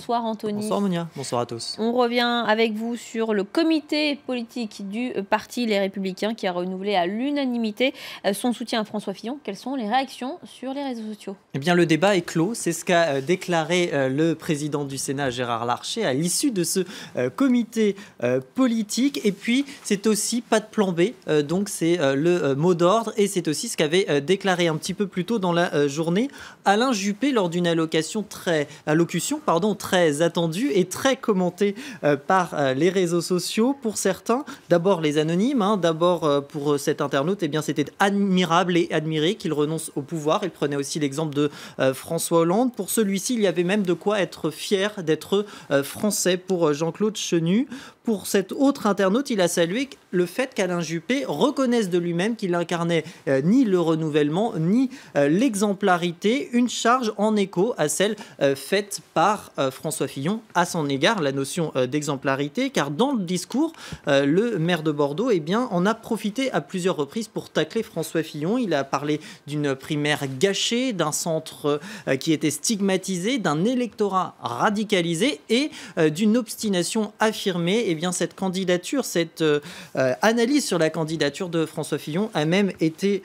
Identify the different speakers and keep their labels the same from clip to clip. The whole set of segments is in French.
Speaker 1: Bonsoir Anthony.
Speaker 2: Bonsoir Monia, bonsoir à tous.
Speaker 1: On revient avec vous sur le comité politique du parti Les Républicains qui a renouvelé à l'unanimité son soutien à François Fillon. Quelles sont les réactions sur les réseaux sociaux?
Speaker 2: Eh bien, le débat est clos. C'est ce qu'a déclaré le président du Sénat, Gérard Larcher, à l'issue de ce comité politique. Et puis, c'est aussi pas de plan B. Donc, c'est le mot d'ordre. Et c'est aussi ce qu'avait déclaré un petit peu plus tôt dans la journée Alain Juppé lors d'une allocution très attendue et très commentée par les réseaux sociaux. Pour certains, d'abord les anonymes, d'abord pour cet internaute, eh bien, c'était admirable et admiré qu'il renonce au pouvoir. Il prenait aussi l'exemple de François Hollande. Pour celui-ci, il y avait même de quoi être fier d'être français pour Jean-Claude Chenu. Pour cet autre internaute, il a salué le fait qu'Alain Juppé reconnaisse de lui-même qu'il n'incarnait ni le renouvellement, ni l'exemplarité, une charge en écho à celle faite par François Fillon à son égard, la notion d'exemplarité, car dans le discours, le maire de Bordeaux en a profité à plusieurs reprises pour tacler François Fillon. Il a parlé d'une primaire gâchée, d'un centre qui était stigmatisé, d'un électorat radicalisé et d'une obstination affirmée. Eh bien, cette candidature, cette analyse sur la candidature de François Fillon a même été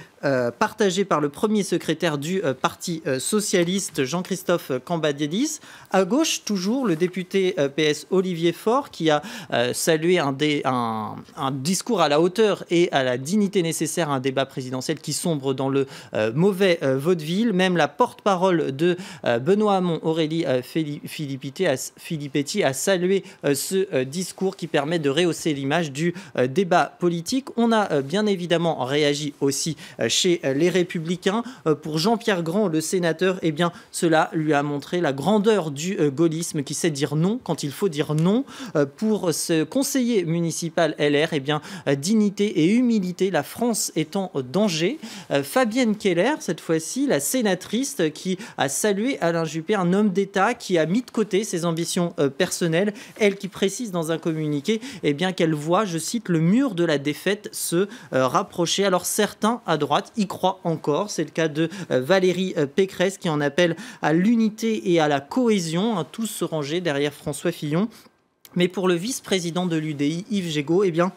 Speaker 2: partagée par le premier secrétaire du Parti socialiste, Jean-Christophe Cambadélis. À gauche, toujours, le député PS Olivier Faure, qui a salué un discours à la hauteur et à la dignité nécessaire à un débat présidentiel qui sombre dans le mauvais vaudeville. Même la porte-parole de Benoît Hamon, Aurélie Filippetti, a salué ce discours qui permet de rehausser l'image du débat politique. On a bien évidemment réagi aussi chez les Républicains. Pour Jean-Pierre Grand, le sénateur, eh bien, cela lui a montré la grandeur du gaullisme qui sait dire non quand il faut dire non. Pour ce conseiller municipal LR, eh bien, dignité et humilité, la France est en danger. Fabienne Keller, cette fois-ci, la sénatrice qui a salué Alain Juppé, un homme d'État qui a mis de côté ses ambitions personnelles, elle qui précise dans un communiqué eh bien, qu'elle voit, je cite, le mur de la défaite se rapprocher. Alors certains à droite y croient encore. C'est le cas de Valérie Pécresse qui en appelle à l'unité et à la cohésion, tous se ranger derrière François Fillon. Mais pour le vice-président de l'UDI, Yves Jégo, eh bien,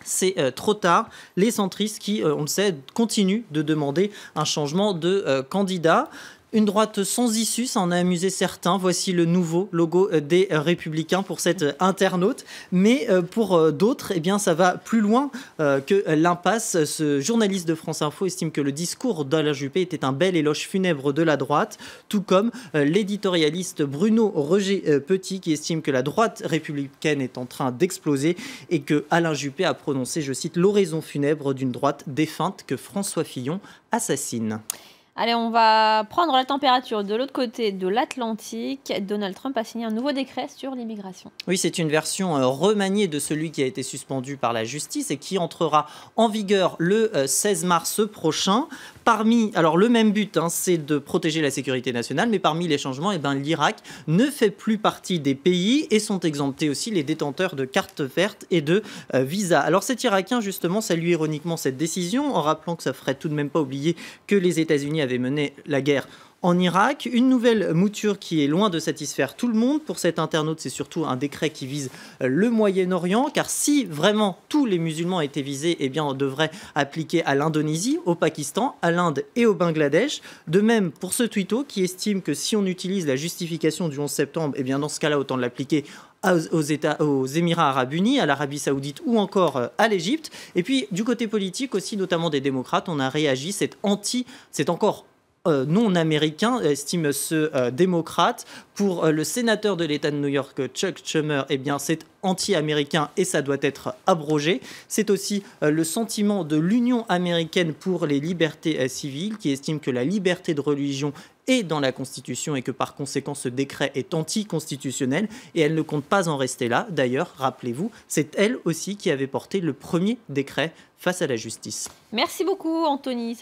Speaker 2: c'est trop tard. Les centristes qui, on le sait, continuent de demander un changement de candidat. Une droite sans issue, ça en a amusé certains. Voici le nouveau logo des Républicains pour cet internaute. Mais pour d'autres, eh bien, ça va plus loin que l'impasse. Ce journaliste de France Info estime que le discours d'Alain Juppé était un bel éloge funèbre de la droite, tout comme l'éditorialiste Bruno Roger-Petit qui estime que la droite républicaine est en train d'exploser et que Alain Juppé a prononcé, je cite, l'oraison funèbre d'une droite défunte que François Fillon assassine.
Speaker 1: Allez, on va prendre la température de l'autre côté de l'Atlantique. Donald Trump a signé un nouveau décret sur l'immigration.
Speaker 2: Oui, c'est une version remaniée de celui qui a été suspendu par la justice et qui entrera en vigueur le 16 mars prochain. Alors le même but, c'est de protéger la sécurité nationale, mais parmi les changements, l'Irak ne fait plus partie des pays et sont exemptés aussi les détenteurs de cartes vertes et de visas. Alors cet Irakien, justement, salue ironiquement cette décision, en rappelant que ça ferait tout de même pas oublier que les États-Unis avaient mené la guerre en Irak. Une nouvelle mouture qui est loin de satisfaire tout le monde. Pour cet internaute, c'est surtout un décret qui vise le Moyen-Orient, car si vraiment tous les musulmans étaient visés, eh bien, on devrait appliquer à l'Indonésie, au Pakistan, à l'Inde et au Bangladesh. De même pour ce tweeto qui estime que si on utilise la justification du 11 septembre, eh bien, dans ce cas-là, autant l'appliquer aux Émirats Arabes Unis, à l'Arabie Saoudite ou encore à l'Égypte. Et puis du côté politique aussi, notamment des démocrates, on a réagi, c'est encore non américain, estime ce démocrate. Pour le sénateur de l'État de New York, Chuck Schumer, eh bien, c'est anti-américain et ça doit être abrogé. C'est aussi le sentiment de l'Union américaine pour les libertés civiles qui estime que la liberté de religion est dans la Constitution et que par conséquent ce décret est anticonstitutionnel et elle ne compte pas en rester là. D'ailleurs, rappelez-vous, c'est elle aussi qui avait porté le premier décret face à la justice.
Speaker 1: Merci beaucoup Anthony.